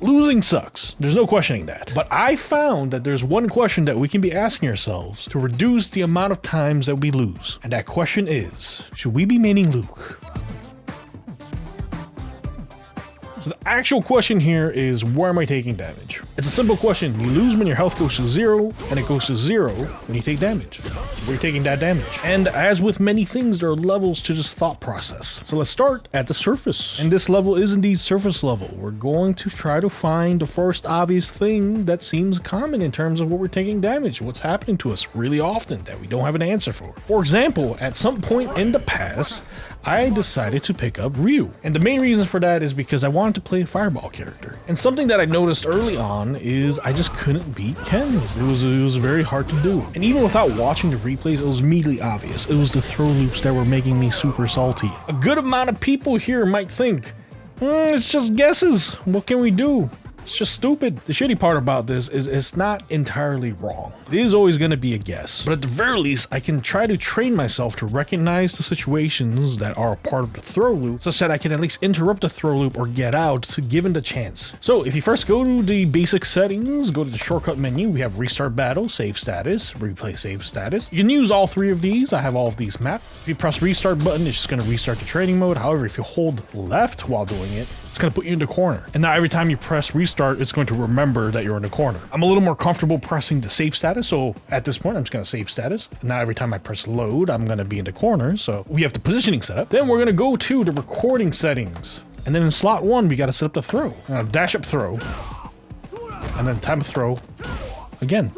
Losing sucks. There's no questioning that. But I found that there's one question that we can be asking ourselves to reduce the amount of times that we lose. And that question is, should we be maining Luke? So the actual question here is, where am I taking damage? It's a simple question. You lose when your health goes to 0, and it goes to 0 when you take damage. So where are you taking that damage? And as with many things, there are levels to this thought process. So let's start at the surface. And this level is indeed surface level. We're going to try to find the first obvious thing that seems common in terms of what we're taking damage, what's happening to us really often that we don't have an answer for. For example, at some point in the past, I decided to pick up Ryu. And the main reason for that is because I wanted to play a Fireball character. And something that I noticed early on is I just couldn't beat Ken. It was very hard to do. And even without watching the replays, it was immediately obvious. It was the throw loops that were making me super salty. A good amount of people here might think, it's just guesses. What can we do? It's just stupid. The shitty part about this is it's not entirely wrong. It is always going to be a guess. But at the very least, I can try to train myself to recognize the situations that are a part of the throw loop, such that I can at least interrupt the throw loop or get out to given the chance. So if you first go to the basic settings, go to the shortcut menu, we have restart battle, save status, replay save status. You can use all three of these. I have all of these mapped. If you press restart button, it's just going to restart the training mode. However, if you hold left while doing it, it's going to put you in the corner. And now every time you press restart, it's going to remember that you're in the corner. I'm a little more comfortable pressing the save status. So at this point, I'm just going to save status. And now every time I press load, I'm going to be in the corner. So we have the positioning set up. Then we're going to go to the recording settings. And then in slot 1, we got to set up the throw. Dash up throw. And then time of throw again.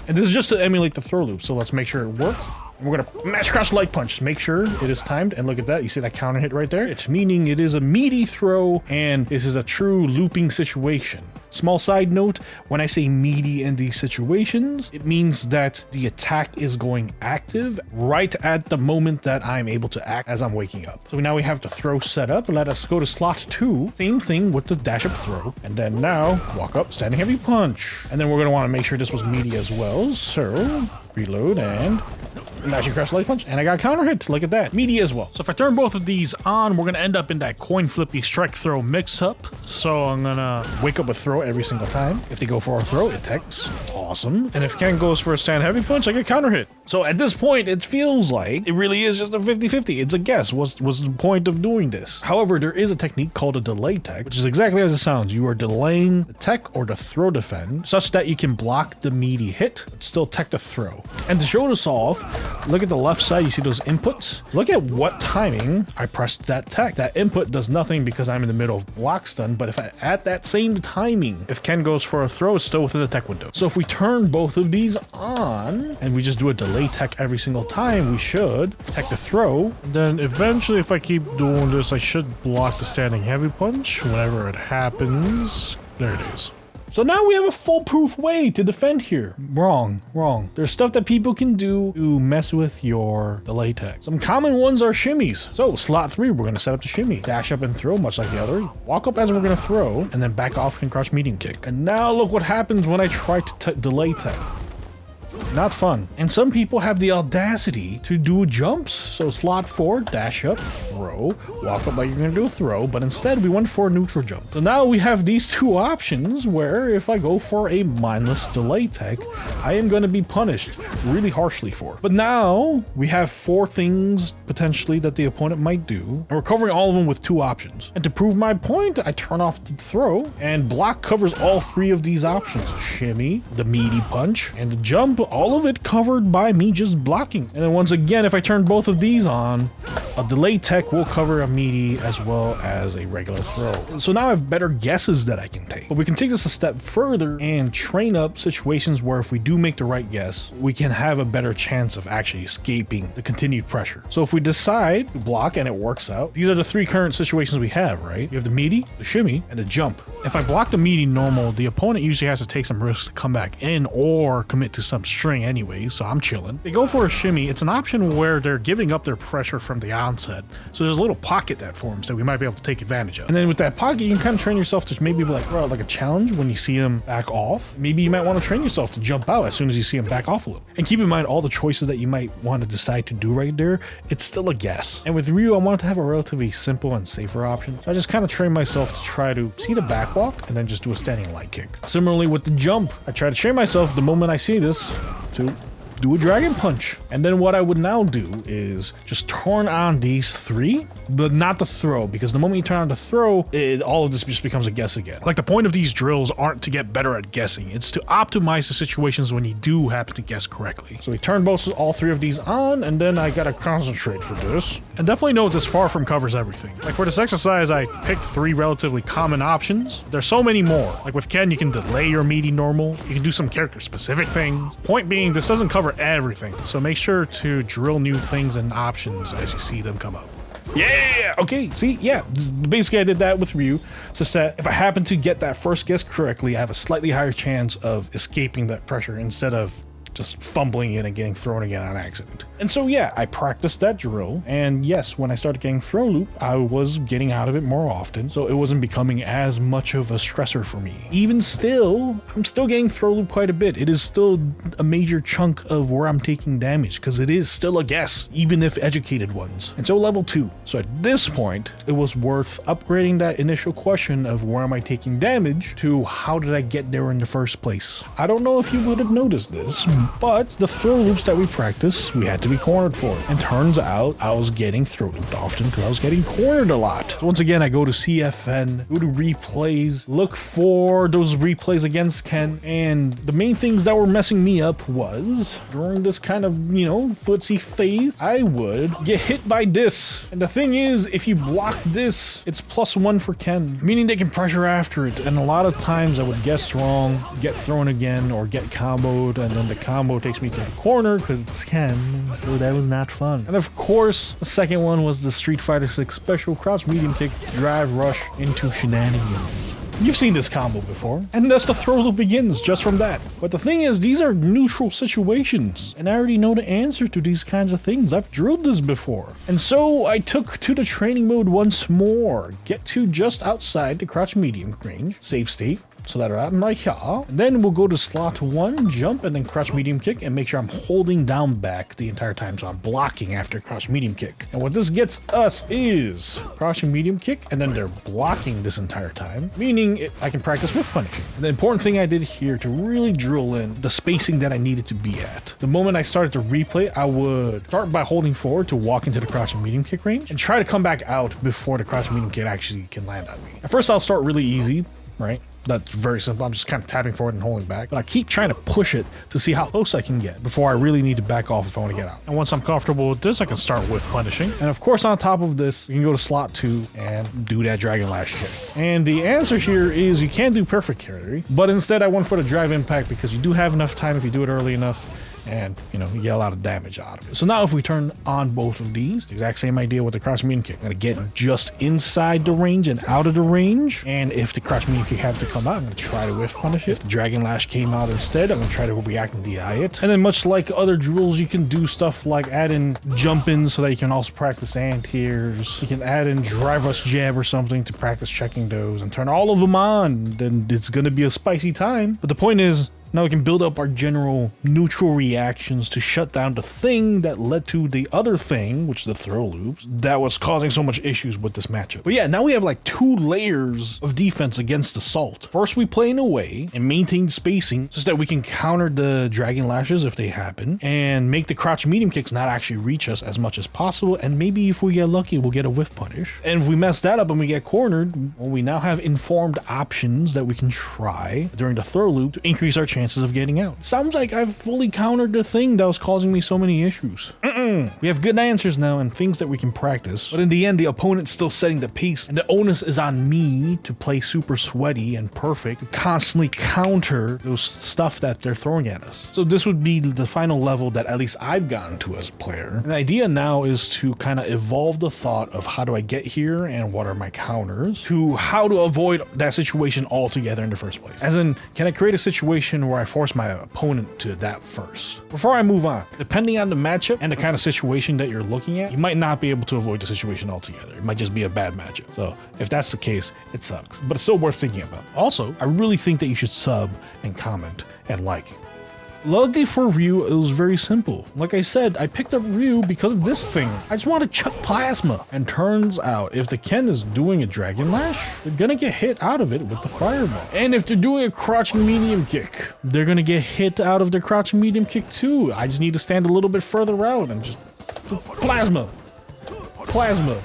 And this is just to emulate the throw loop. So let's make sure it works. We're gonna mash crash light punch. Make sure it is timed, and look at that. You see that counter hit right there? It's meaning it is a meaty throw, and this is a true looping situation. Small side note, when I say meaty in these situations, it means that the attack is going active right at the moment that I'm able to act as I'm waking up. So now we have the throw set up. Let us go to slot 2. Same thing with the dash up throw. And then now, walk up, standing heavy punch. And then we're gonna wanna make sure this was meaty as well. So, reload and dashing crash light punch, and I got counter hit. Look at that, meaty as well. So if I turn both of these on, we're gonna end up in that coin flippy strike throw mix up. So I'm gonna wake up with throw every single time. If they go for a throw, it techs. Awesome. And if Ken goes for a stand heavy punch, I get counter hit. So at this point, it feels like it really is just a 50-50. It's a guess. What's the point of doing this? However, there is a technique called a delay tech, which is exactly as it sounds. You are delaying the tech or the throw defend such that you can block the meaty hit, but still tech the throw. And to show this off, look at the left side, you see those inputs? Look at what timing I pressed that tech. That input does nothing because I'm in the middle of block stun, but if at that same timing, if Ken goes for a throw, it's still within the tech window. So if we turn both of these on, and we just do a delay tech every single time, we should tech the throw. Then eventually, if I keep doing this, I should block the standing heavy punch whenever it happens. There it is. So now we have a foolproof way to defend here. Wrong. There's stuff that people can do to mess with your delay tech. Some common ones are shimmies. So slot 3, we're gonna set up the shimmy. Dash up and throw, much like the others. Walk up as we're gonna throw, and then back off and crouch medium kick. And now look what happens when I try to delay tech. Not fun. And some people have the audacity to do jumps. So slot 4, dash up, throw, walk up like you're gonna do a throw, but instead we went for a neutral jump. So now we have these two options where if I go for a mindless delay tech, I am gonna be punished really harshly for. But now we have 4 things potentially that the opponent might do, and we're covering all of them with 2 options. And to prove my point, I turn off the throw, and block covers all 3 of these options. Shimmy, the meaty punch, and the jump, all of it covered by me just blocking. And then once again, if I turn both of these on, a delay tech will cover a meaty as well as a regular throw. So now I have better guesses that I can take. But we can take this a step further and train up situations where if we do make the right guess, we can have a better chance of actually escaping the continued pressure. So if we decide to block and it works out, these are the 3 current situations we have, right? You have the meaty, the shimmy, and the jump. If I block the meaty normal, the opponent usually has to take some risks to come back in or commit to some string anyway, so I'm chilling. They go for a shimmy. It's an option where they're giving up their pressure from the onset. So there's a little pocket that forms that we might be able to take advantage of. And then with that pocket, you can kind of train yourself to maybe be like, well, like a challenge when you see him back off. Maybe you might want to train yourself to jump out as soon as you see him back off a little. And keep in mind all the choices that you might want to decide to do right there. It's still a guess. And with Ryu, I wanted to have a relatively simple and safer option. So I just kind of trained myself to try to see the back walk and then just do a standing light kick. Similarly with the jump, I try to train myself the moment I see this to do a dragon punch. And then what I would now do is just turn on these three, but not the throw, because the moment you turn on the throw, all of this just becomes a guess again. Like the point of these drills aren't to get better at guessing, it's to optimize the situations when you do happen to guess correctly. So we turn all three of these on, and then I gotta concentrate for this. And definitely note this far from covers everything. Like for this exercise, I picked 3 relatively common options. There's so many more. Like with Ken, you can delay your meaty normal, you can do some character specific things. Point being, this doesn't cover everything, so make sure to drill new things and options as you see them come up. Yeah, okay, see, yeah, basically I did that with Ryu, such that if I happen to get that first guess correctly, I have a slightly higher chance of escaping that pressure instead of just fumbling it and getting thrown again on accident. And so yeah, I practiced that drill, and yes, when I started getting throw loop, I was getting out of it more often, so it wasn't becoming as much of a stressor for me. Even still, I'm still getting throw loop quite a bit. It is still a major chunk of where I'm taking damage, because it is still a guess, even if educated ones. And so level 2. So at this point, it was worth upgrading that initial question of where am I taking damage to how did I get there in the first place. I don't know if you would have noticed this, but the throw loops that we practice, we had to be cornered for. And turns out I was getting throw looped often because I was getting cornered a lot. So once again, I go to CFN, go to replays, look for those replays against Ken. And the main things that were messing me up was during this kind of, footsie phase, I would get hit by this. And the thing is, if you block this, it's +1 for Ken, meaning they can pressure after it. And a lot of times I would guess wrong, get thrown again, or get comboed, and then the combo takes me to the corner because it's Ken, so that was not fun. And of course, the second one was the Street Fighter 6 special crouch medium kick drive rush into shenanigans. You've seen this combo before, and thus the throw loop begins just from that. But the thing is, these are neutral situations, and I already know the answer to these kinds of things. I've drilled this before. And so I took to the training mode once more, get to just outside the crouch medium range, save state, so that I'm like, yeah. And then we'll go to slot 1, jump, and then crouch medium kick, and make sure I'm holding down back the entire time, so I'm blocking after crouch medium kick. And what this gets us is crouching medium kick, and then they're blocking this entire time, meaning I can practice whiff punishing. And the important thing I did here to really drill in the spacing that I needed to be at. The moment I started to replay, I would start by holding forward to walk into the crouch and medium kick range, and try to come back out before the crouch medium kick actually can land on me. At first, I'll start really easy, right? That's very simple. I'm just kind of tapping forward and holding back. But I keep trying to push it to see how close I can get before I really need to back off if I want to get out. And once I'm comfortable with this, I can start with punishing. And of course, on top of this, you can go to slot 2 and do that Dragon Lash kick. And the answer here is you can do perfect carry, but instead I went for the drive impact because you do have enough time if you do it early enough. And you get a lot of damage out of it. So now if we turn on both of these, the exact same idea with the crouch medium kick. I'm gonna get just inside the range and out of the range. And if the crouch medium kick had to come out, I'm gonna try to whiff punish it. If the Dragon Lash came out instead, I'm gonna try to react and DI it. And then much like other drills, you can do stuff like add in jump in so that you can also practice anti-airs. You can add in drive rush jab or something to practice checking those and turn all of them on. Then it's gonna be a spicy time. But the point is, now we can build up our general neutral reactions to shut down the thing that led to the other thing, which is the throw loops, that was causing so much issues with this matchup. But yeah, now we have like 2 layers of defense against Assault. First, we play in a way and maintain spacing so that we can counter the Dragon Lashes if they happen, and make the crouch medium kicks not actually reach us as much as possible, and maybe if we get lucky, we'll get a whiff punish. And if we mess that up and we get cornered, well, we now have informed options that we can try during the throw loop to increase our chances of getting out. Sounds like I've fully countered the thing that was causing me so many issues. We have good answers now and things that we can practice, but in the end, the opponent's still setting the pace, and the onus is on me to play super sweaty and perfect, to constantly counter those stuff that they're throwing at us. So this would be the final level that at least I've gotten to as a player. And the idea now is to kind of evolve the thought of how do I get here and what are my counters, to how to avoid that situation altogether in the first place. As in, can I create a situation where where I force my opponent to adapt first. Before I move on, depending on the matchup and the kind of situation that you're looking at, you might not be able to avoid the situation altogether. It might just be a bad matchup. So if that's the case, it sucks, but it's still worth thinking about. Also, I really think that you should sub and comment and like. Luckily for Ryu, it was very simple. Like I said, I picked up Ryu because of this thing. I just want to chuck plasma. And turns out, if the Ken is doing a Dragon Lash, they're gonna get hit out of it with the Fireball. And if they're doing a crouching medium kick, they're gonna get hit out of their crouching medium kick too. I just need to stand a little bit further out and just plasma. Plasma.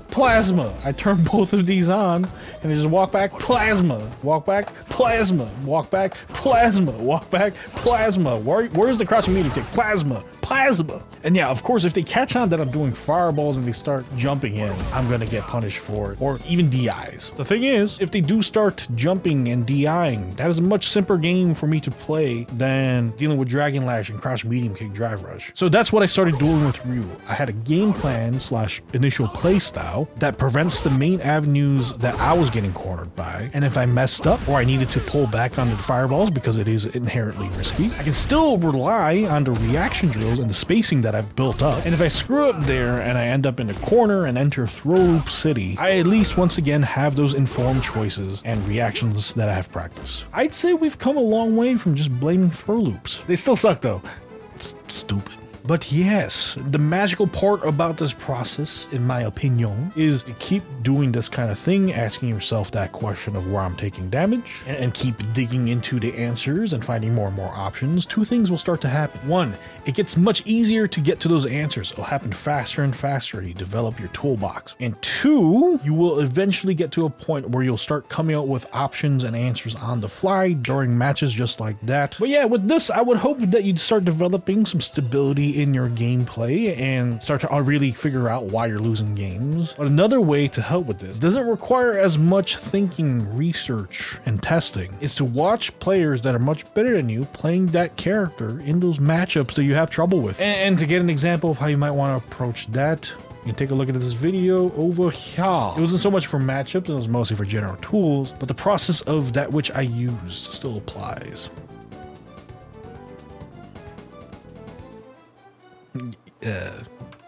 Plasma. I turn both of these on and I just walk back, plasma. Walk back, plasma. Walk back, plasma. Walk back, plasma. Where's the crouching medium kick? Plasma. Plasma. And yeah, of course, if they catch on that I'm doing fireballs and they start jumping in, I'm gonna get punished for it, or even DIs. The thing is, if they do start jumping and DIing, that is a much simpler game for me to play than dealing with Dragon Lash and crouch medium kick drive rush. So that's what I started doing with Ryu. I had a game plan / initial play style that prevents the main avenues that I was getting cornered by, and if I messed up or I needed to pull back on the fireballs because it is inherently risky, I can still rely on the reaction drills and the spacing that I've built up. And if I screw up there and I end up in a corner and enter Throw Loop City, I at least once again have those informed choices and reactions that I have practiced. I'd say we've come a long way from just blaming throw loops. They still suck though. It's stupid. But yes, the magical part about this process, in my opinion, is to keep doing this kind of thing, asking yourself that question of where I'm taking damage, and keep digging into the answers and finding more and more options. Two things will start to happen. One, it gets much easier to get to those answers. It'll happen faster and faster as you develop your toolbox. And two, you will eventually get to a point where you'll start coming out with options and answers on the fly during matches just like that. But yeah, with this, I would hope that you'd start developing some stability in your gameplay and start to really figure out why you're losing games. But another way to help with this doesn't require as much thinking, research, and testing, is to watch players that are much better than you playing that character in those matchups that you have trouble with. And to get an example of how you might want to approach that, you can take a look at this video over here. It wasn't so much for matchups, it was mostly for general tools, but the process of that which I used still applies.